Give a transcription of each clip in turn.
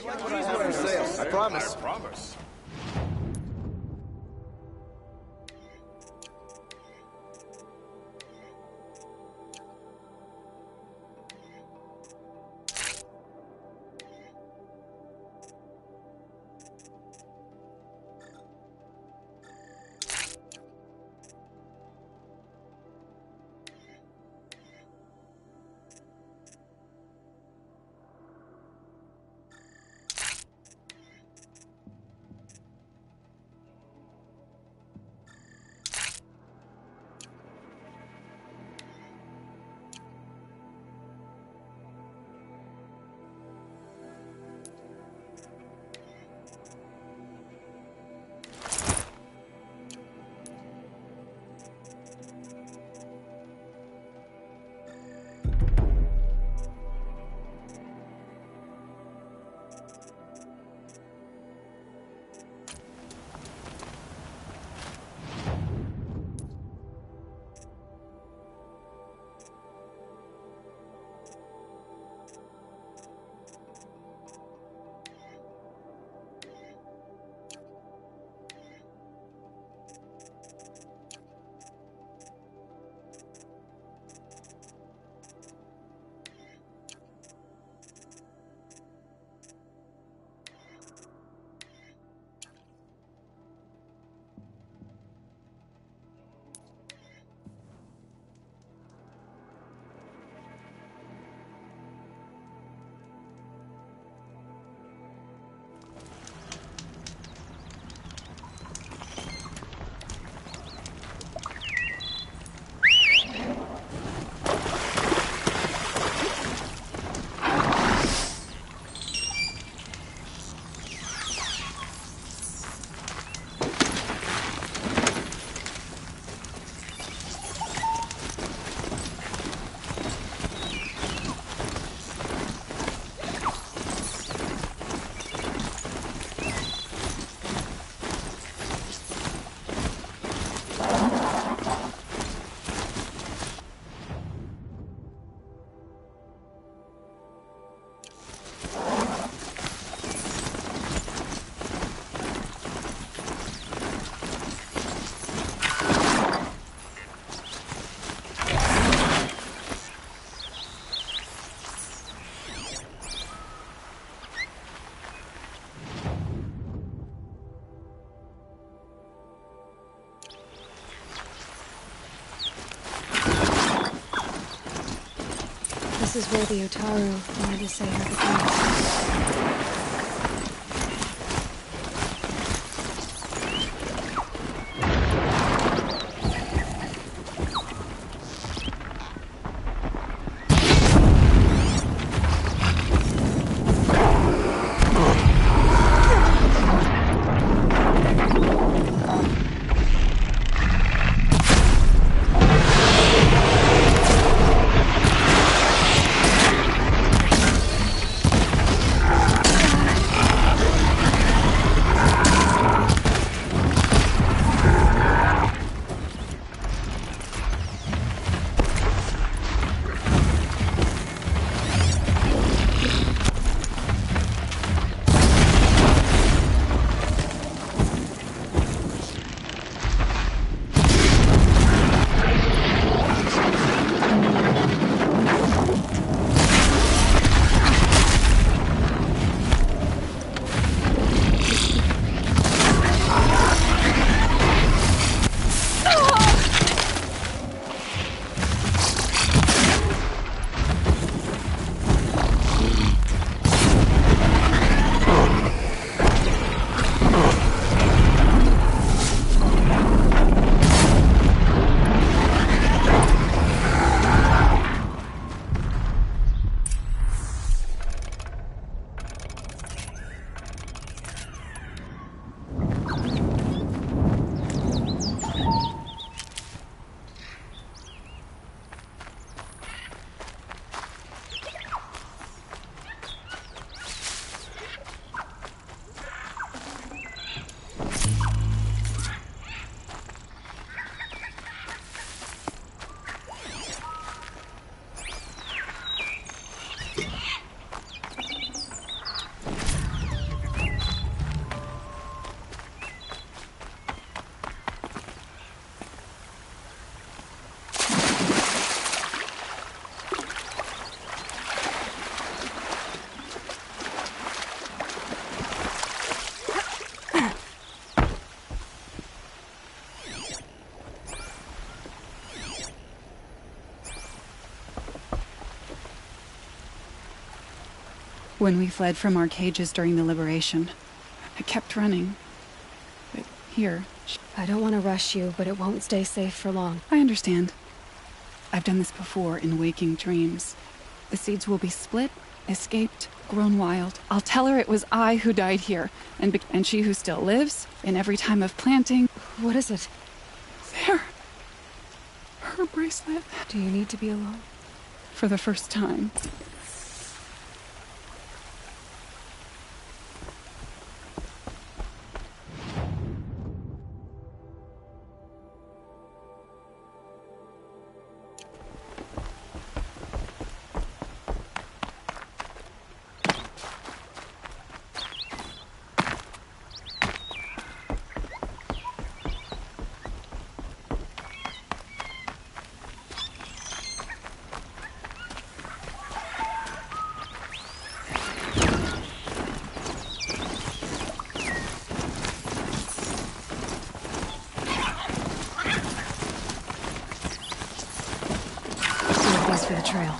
like what I have for sale. I promise. This is where the Otaru wanted to say her goodbyes. when we fled from our cages during the liberation. I kept running. But here... I don't want to rush you, but it won't stay safe for long. I understand. I've done this before in waking dreams. The seeds will be split, escaped, grown wild. I'll tell her it was I who died here, and she who still lives, in every time of planting. What is it? There. Her bracelet. Do you need to be alone? For the first time. For the trail.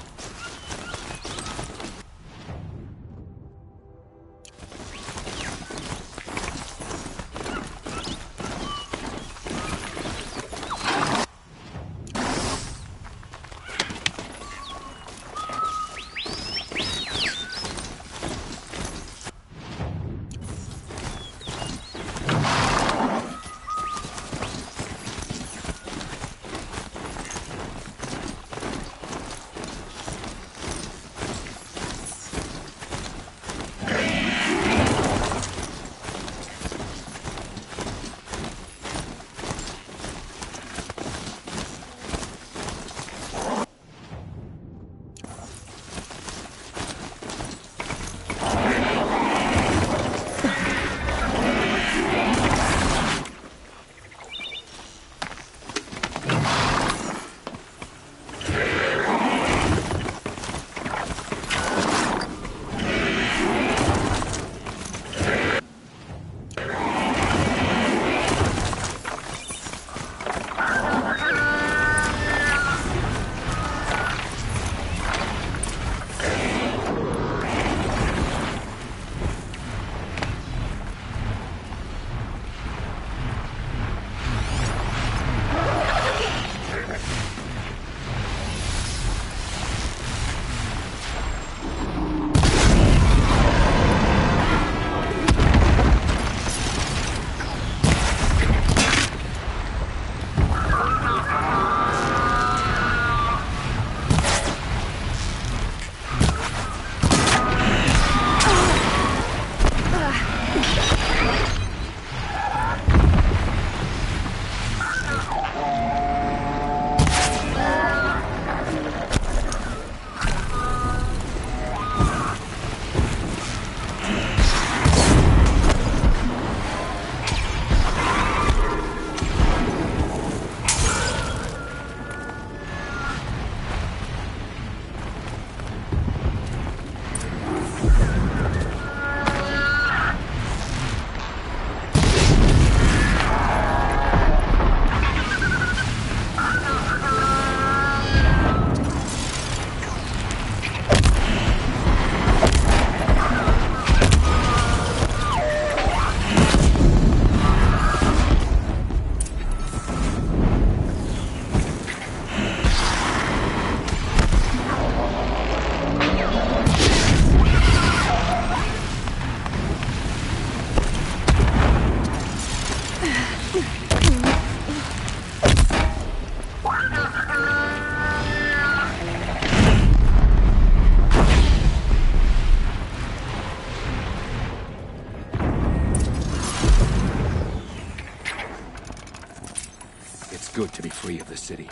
good to be free of the city.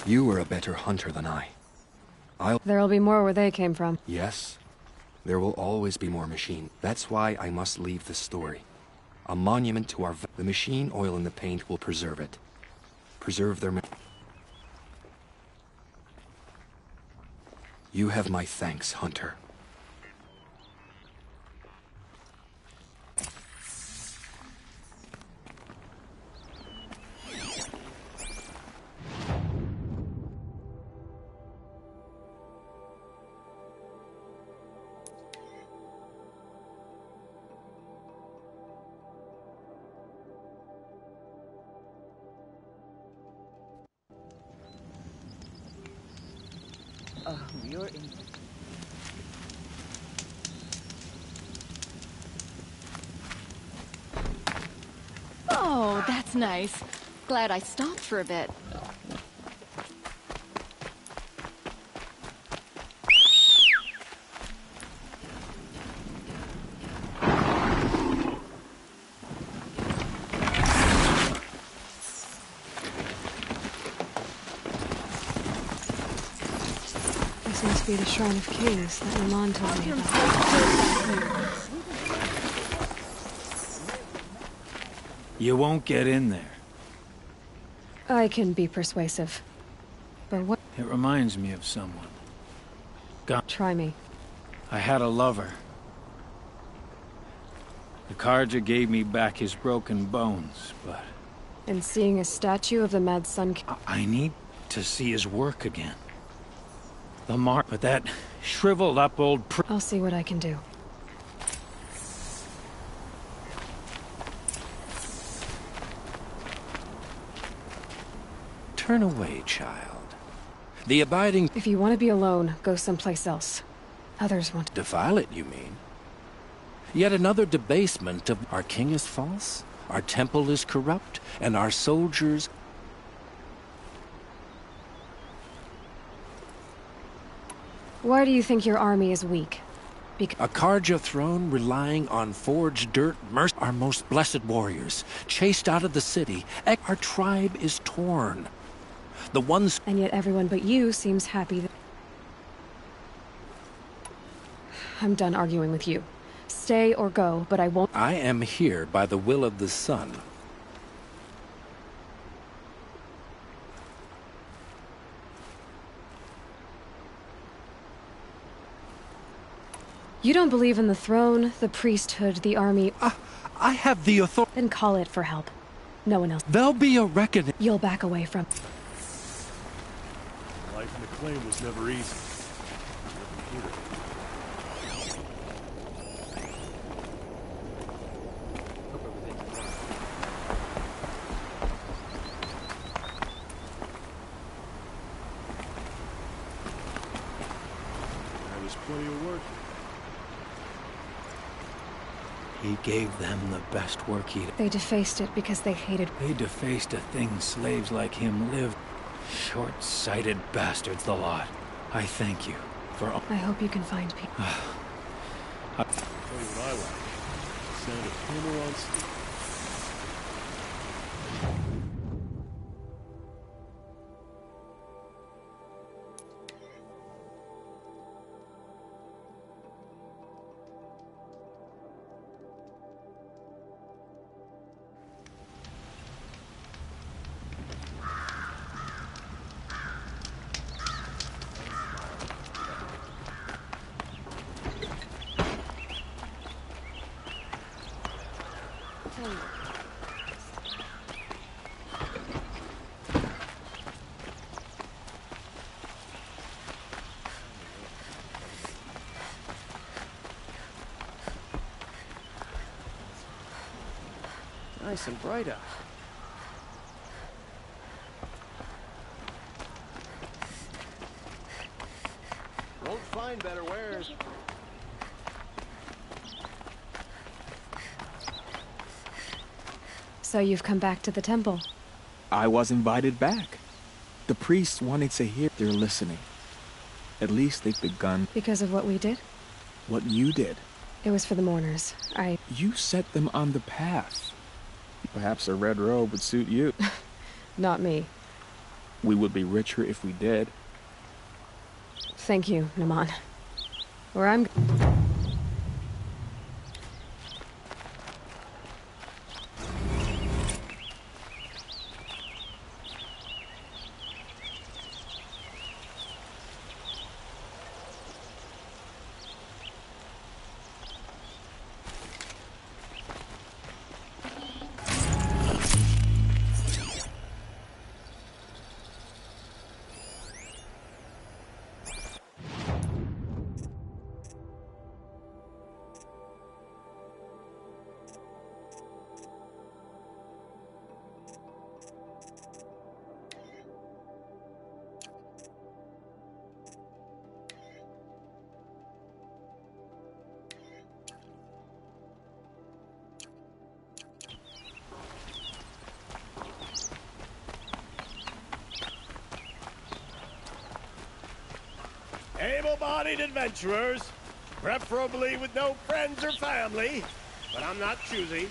You were a better hunter than I. There'll be more where they came from. Yes, there will always be more machine. That's why I must leave this story. A monument to our... The machine oil in the paint will preserve it. Preserve their... You have my thanks, Hunter. You're in. Oh, that's nice. Glad I stopped for a bit. This must be the Shrine of Kings that Lamon told me about. You won't get in there. I can be persuasive. But what? It reminds me of someone. Try me. I had a lover. The Carja gave me back his broken bones, but... And seeing a statue of the Mad Sun King. I need to see his work again. The mark, but that shriveled up old I'll see what I can do. Turn away, child. The abiding... If you want to be alone, go someplace else. Others want to. Defile it, you mean? Yet another debasement of... Our king is false, our temple is corrupt, and our soldiers... Why do you think your army is weak? A Carja throne relying on forged dirt, mercy. Our most blessed warriors, chased out of the city. Our tribe is torn. The ones... And yet everyone but you seems happy that... I'm done arguing with you. Stay or go, but I won't... I am here by the will of the sun. You don't believe in the throne, the priesthood, the army... I have the authority... Then call it for help. No one else. There'll be a reckoning. You'll back away from... Life in the claim was never easy. There's plenty of work. He gave them the best work he'd... They defaced it because they hated... They defaced a thing slaves like him lived. Short-sighted bastards, the lot. I thank you for all... I hope you can find people. I'll tell you what I like. The sound of hammer on steel. Nice and bright out. Won't find better wares. So you've come back to the temple. I was invited back. The priests wanted to hear. They're listening. At least they've begun. Because of what we did? What you did. It was for the mourners. You set them on the path. Perhaps a red robe would suit you. Not me. We would be richer if we did. Thank you, Naman. Where I'm... Able-bodied adventurers, preferably with no friends or family, but I'm not choosy.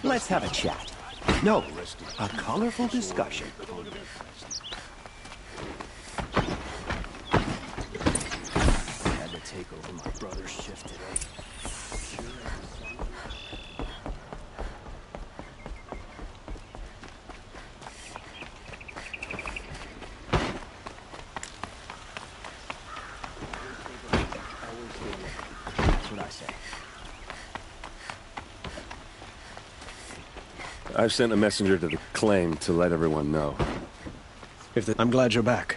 Let's have a chat. No, a colorful discussion. I had to take over my brother's shift today. That's what I say. I've sent a messenger to the claim to let everyone know. I'm glad you're back.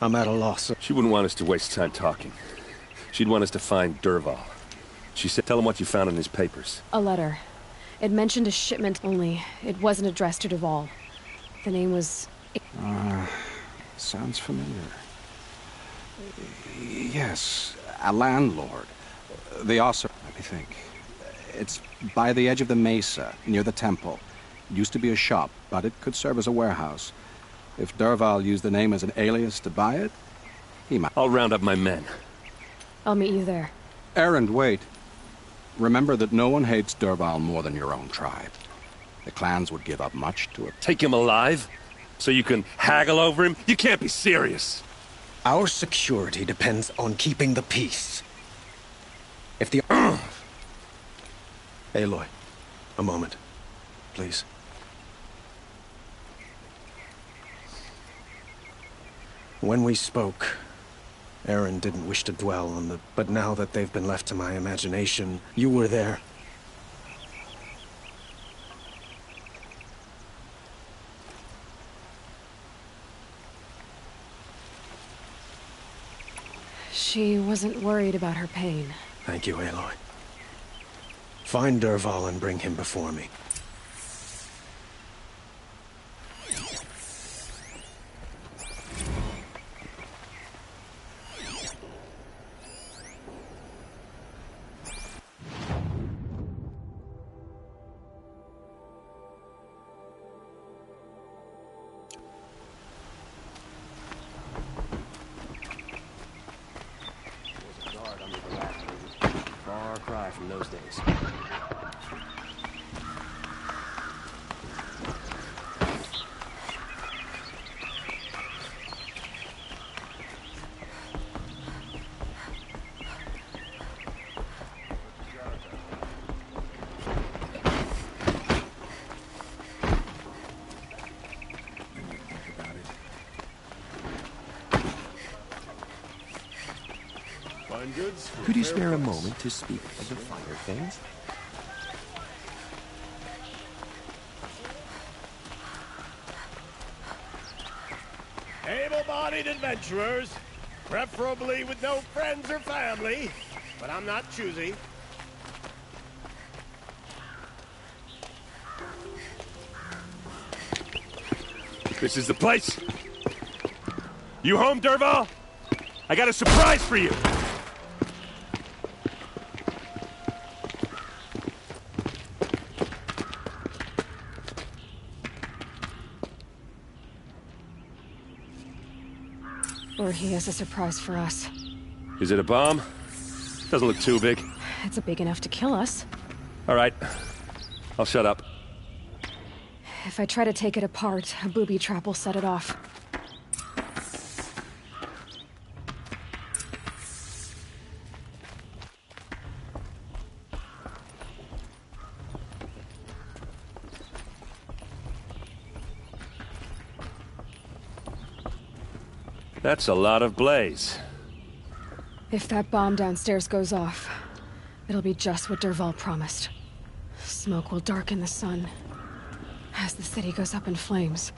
I'm at a loss. She wouldn't want us to waste time talking. She'd want us to find Dervahl. She said, tell him what you found in his papers. A letter. It mentioned a shipment only. It wasn't addressed to Dervahl. The name was... Sounds familiar. Yes, a landlord. The Osir, let me think. It's by the edge of the mesa, near the temple. It used to be a shop, but it could serve as a warehouse. If Dervahl used the name as an alias to buy it, he might... I'll round up my men. I'll meet you there. Erend, wait. Remember that no one hates Dervahl more than your own tribe. The clans would give up much to it. Take him alive? So you can haggle over him? You can't be serious. Our security depends on keeping the peace. If the... Aloy, a moment, please. When we spoke, Erend didn't wish to dwell on the... But now that they've been left to my imagination, you were there. She wasn't worried about her pain. Thank you, Aloy. Find Dervahl and bring him before me. Far cry from those days. Could you spare a moment to speak of the finer things? Able-bodied adventurers, preferably with no friends or family, but I'm not choosy. This is the place. You home, Dervahl? I got a surprise for you. Or he has a surprise for us. Is it a bomb? Doesn't look too big. It's big enough to kill us. All right. I'll shut up. If I try to take it apart, a booby trap will set it off. That's a lot of blaze. If that bomb downstairs goes off, it'll be just what Dervahl promised. Smoke will darken the sun. As the city goes up in flames,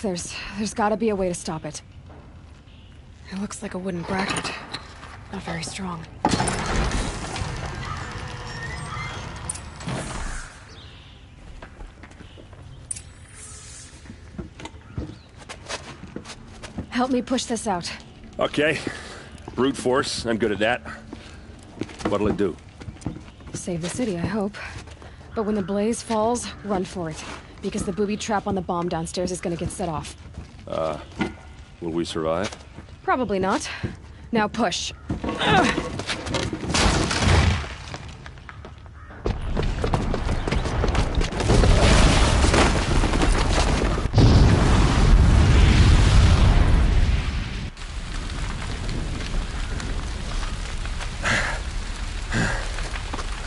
there's gotta be a way to stop it. It looks like a wooden bracket. Not very strong. Help me push this out. Okay. Brute force, I'm good at that. What'll it do? Save the city, I hope. But when the blaze falls, run for it. Because the booby trap on the bomb downstairs is gonna get set off. Will we survive? Probably not. Now push. Ugh.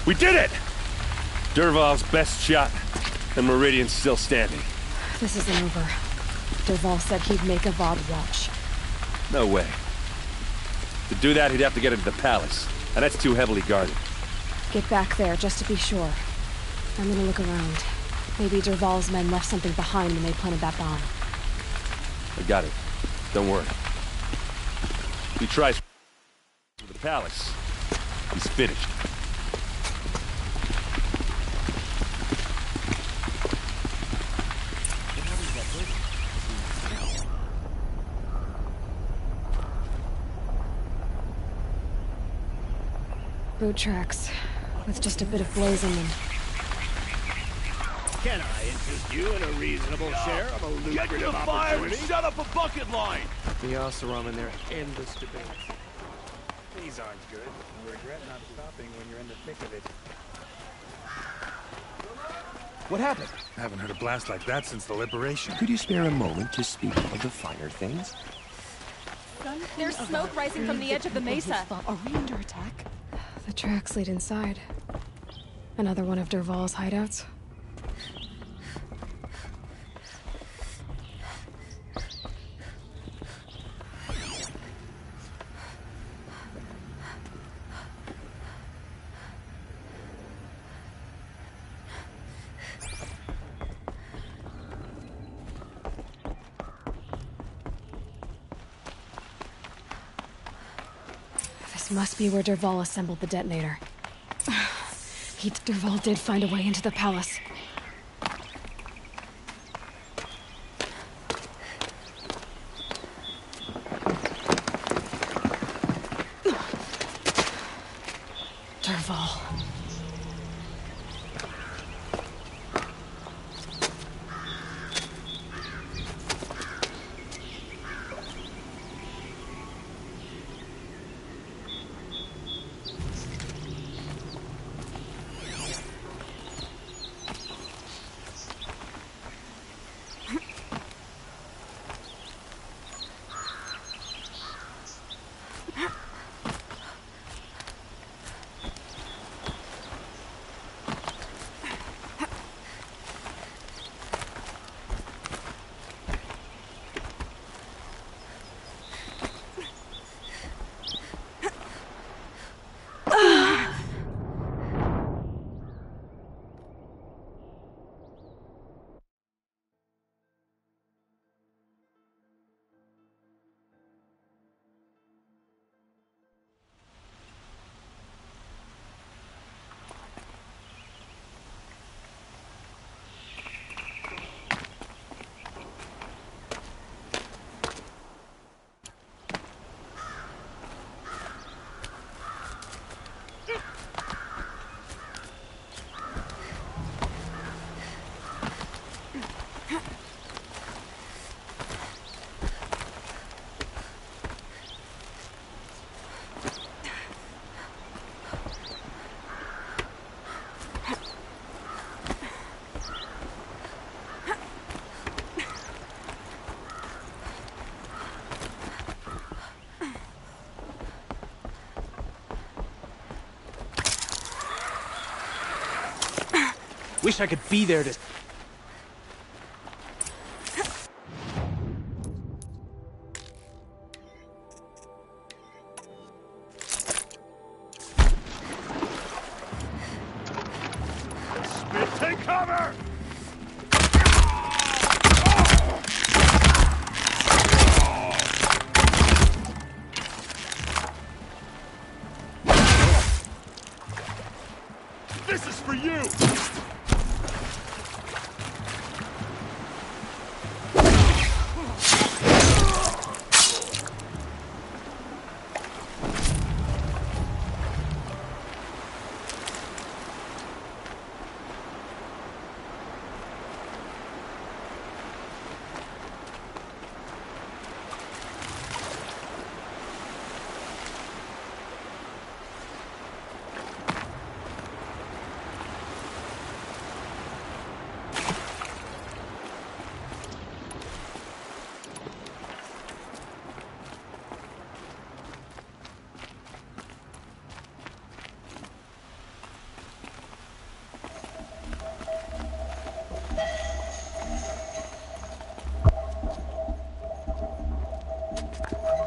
We did it! Dervahl's best shot, and Meridian's still standing. This isn't over. Dervahl said he'd make Avad watch. No way. To do that, he'd have to get into the palace, and that's too heavily guarded. Get back there, just to be sure. I'm gonna look around. Maybe Dervahl's men left something behind when they planted that bomb. I got it. Don't worry. If he tries to the palace, he's finished. Boot tracks, with just a bit of blaze in them. Can I interest you in a reasonable share of a lucrative opportunity? Shut up a bucket line! The Oseram and their endless debates. These aren't good. You regret not stopping when you're in the thick of it. What happened? I haven't heard a blast like that since the liberation. Could you spare a moment to speak of the finer things? There's smoke rising from the edge of the mesa. Are we under attack? The tracks lead inside. Another one of Dervahl's hideouts. This must be where Dervahl assembled the detonator. Dervahl did find a way into the palace. Dervahl. Wish I could be there to... Take cover! This is for you!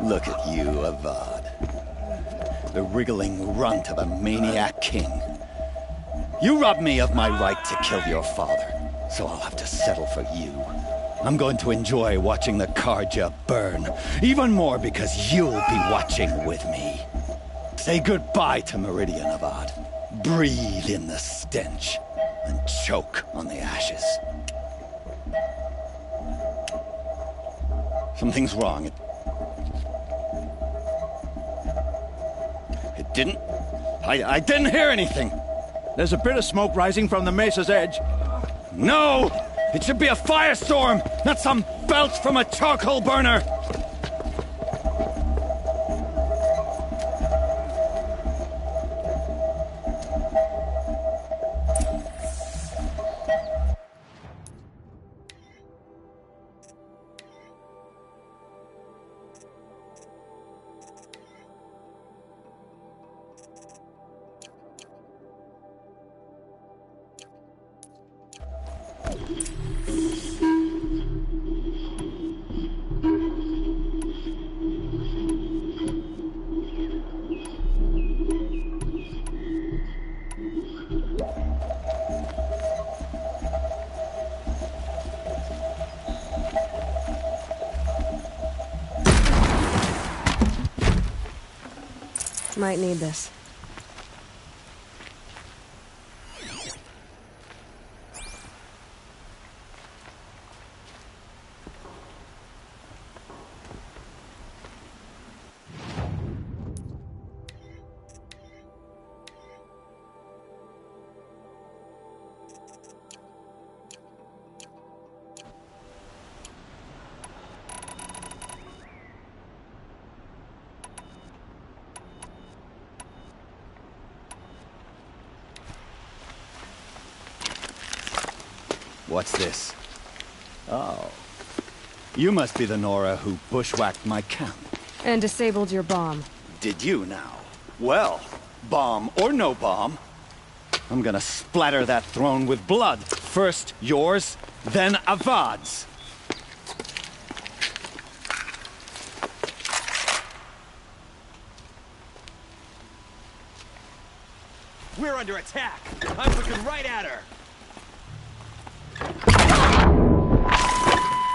Look at you, Avad. The wriggling runt of a maniac king. You robbed me of my right to kill your father, so I'll have to settle for you. I'm going to enjoy watching the Carja burn, even more because you'll be watching with me. Say goodbye to Meridian, Avad. Breathe in the stench, and choke on the ashes. Something's wrong. It didn't... I didn't hear anything. There's a bit of smoke rising from the mesa's edge. No! It should be a firestorm, not some belch from a charcoal burner! Might need this. What's this? Oh. You must be the Nora who bushwhacked my camp. And disabled your bomb. Did you now? Well, bomb or no bomb, I'm gonna splatter that throne with blood. First yours, then Avad's. We're under attack. I'm looking right at her.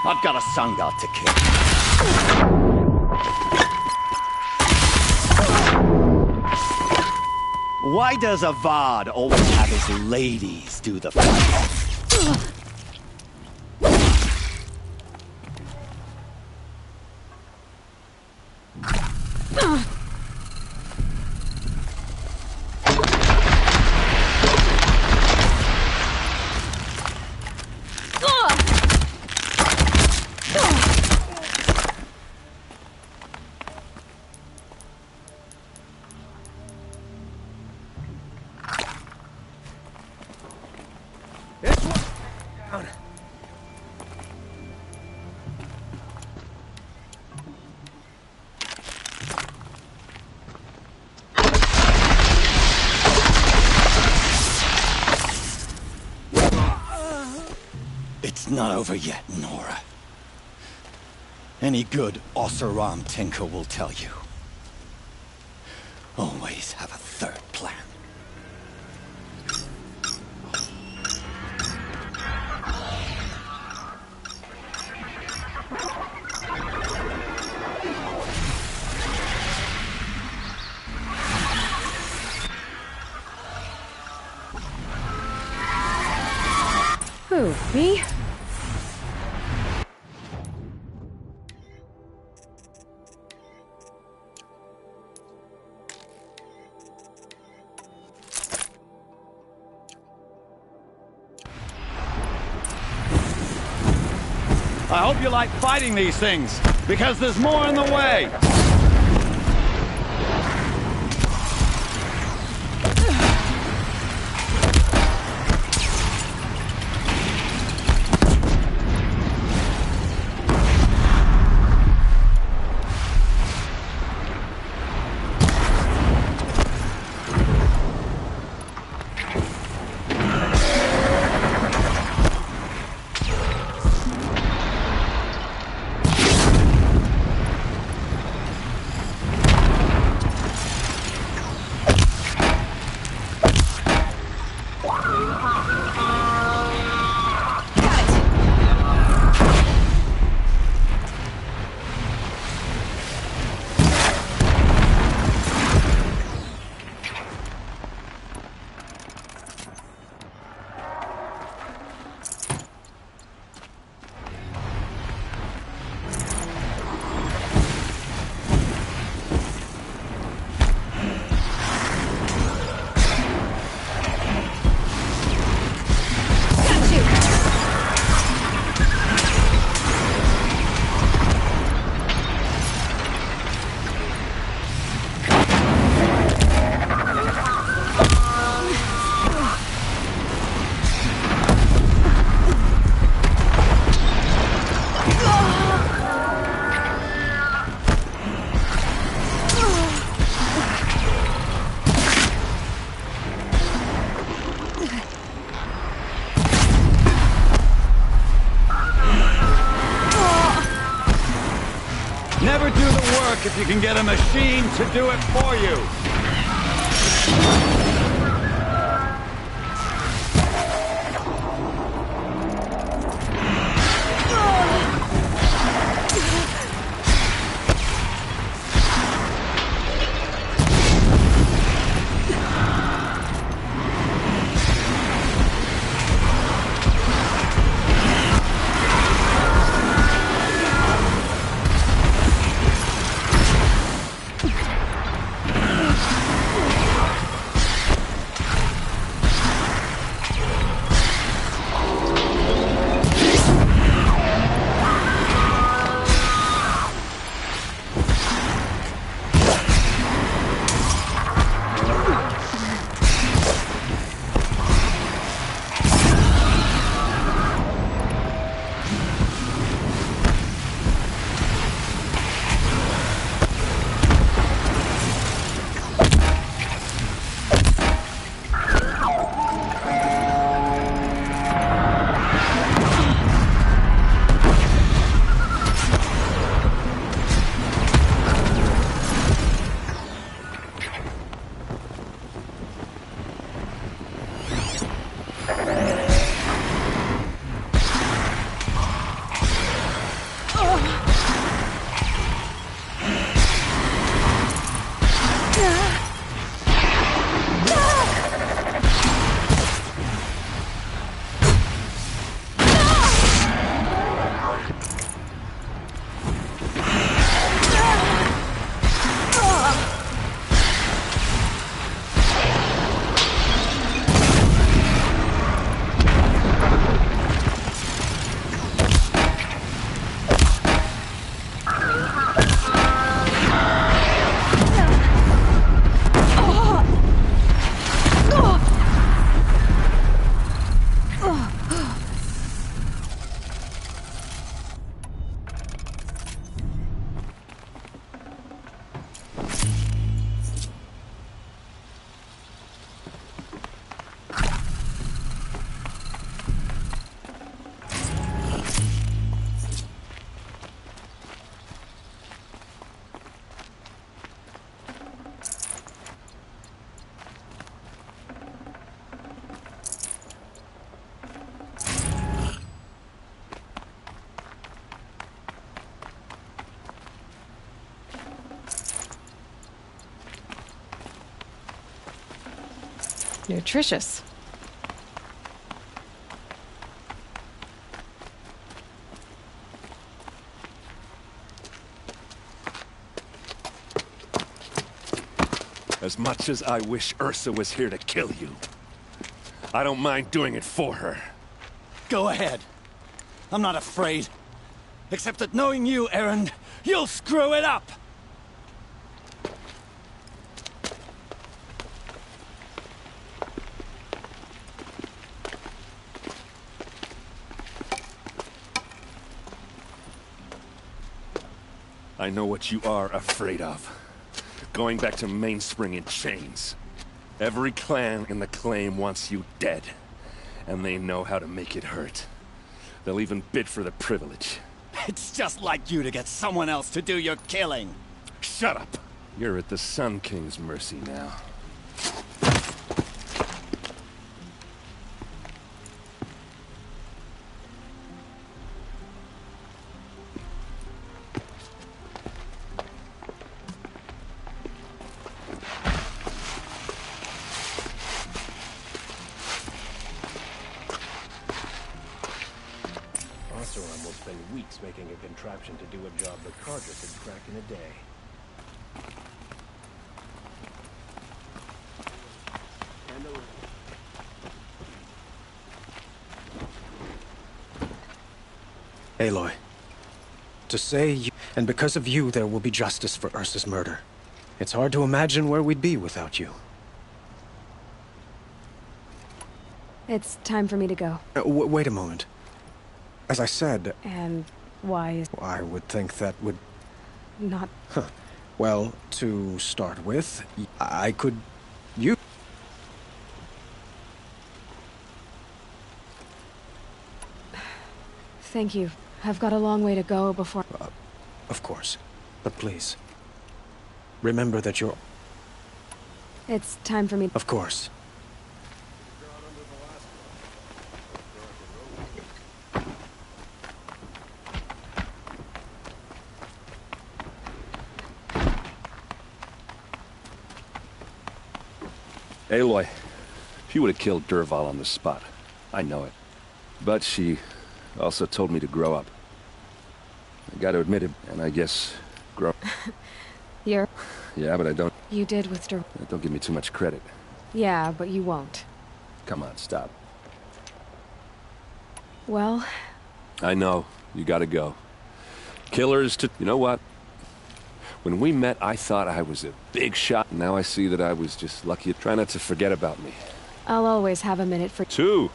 I've got a Sangat to kill. Why does Avad always have his ladies do the fighting? not over yet, Nora. Any good Oseram tinker will tell you. Always have a third plan. Who, me? I hope you like fighting these things, because there's more in the way. Never do the work if you can get a machine to do it for you. Nutritious. As much as I wish Ursa was here to kill you, I don't mind doing it for her. Go ahead. I'm not afraid. Except that knowing you, Erend, you'll screw it up! I know what you are afraid of. Going back to Mainspring in chains. Every clan in the claim wants you dead. And they know how to make it hurt. They'll even bid for the privilege. It's just like you to get someone else to do your killing. Shut up! You're at the Sun King's mercy now. Oseram will spend weeks making a contraption to do a job that Carter could crack in a day. Aloy, to say you... And because of you, there will be justice for Ursa's murder. It's hard to imagine where we'd be without you. It's time for me to go. Wait a moment. As I said... And why is... I would think that would... Not... Huh. Well, to start with, I could... You... Thank you. I've got a long way to go before... Of course. But please, remember that you're... It's time for me... Of course. Aloy, she would have killed Dervahl on the spot. I know it. But she also told me to grow up. I gotta admit it, and I guess grow... You're... Yeah, but I don't... You did with Don't give me too much credit. Yeah, but you won't. Come on, stop. Well... I know. You gotta go. Killers to... You know what? When we met, I thought I was a big shot. Now I see that I was just lucky. Try not to forget about me. I'll always have a minute for... 2.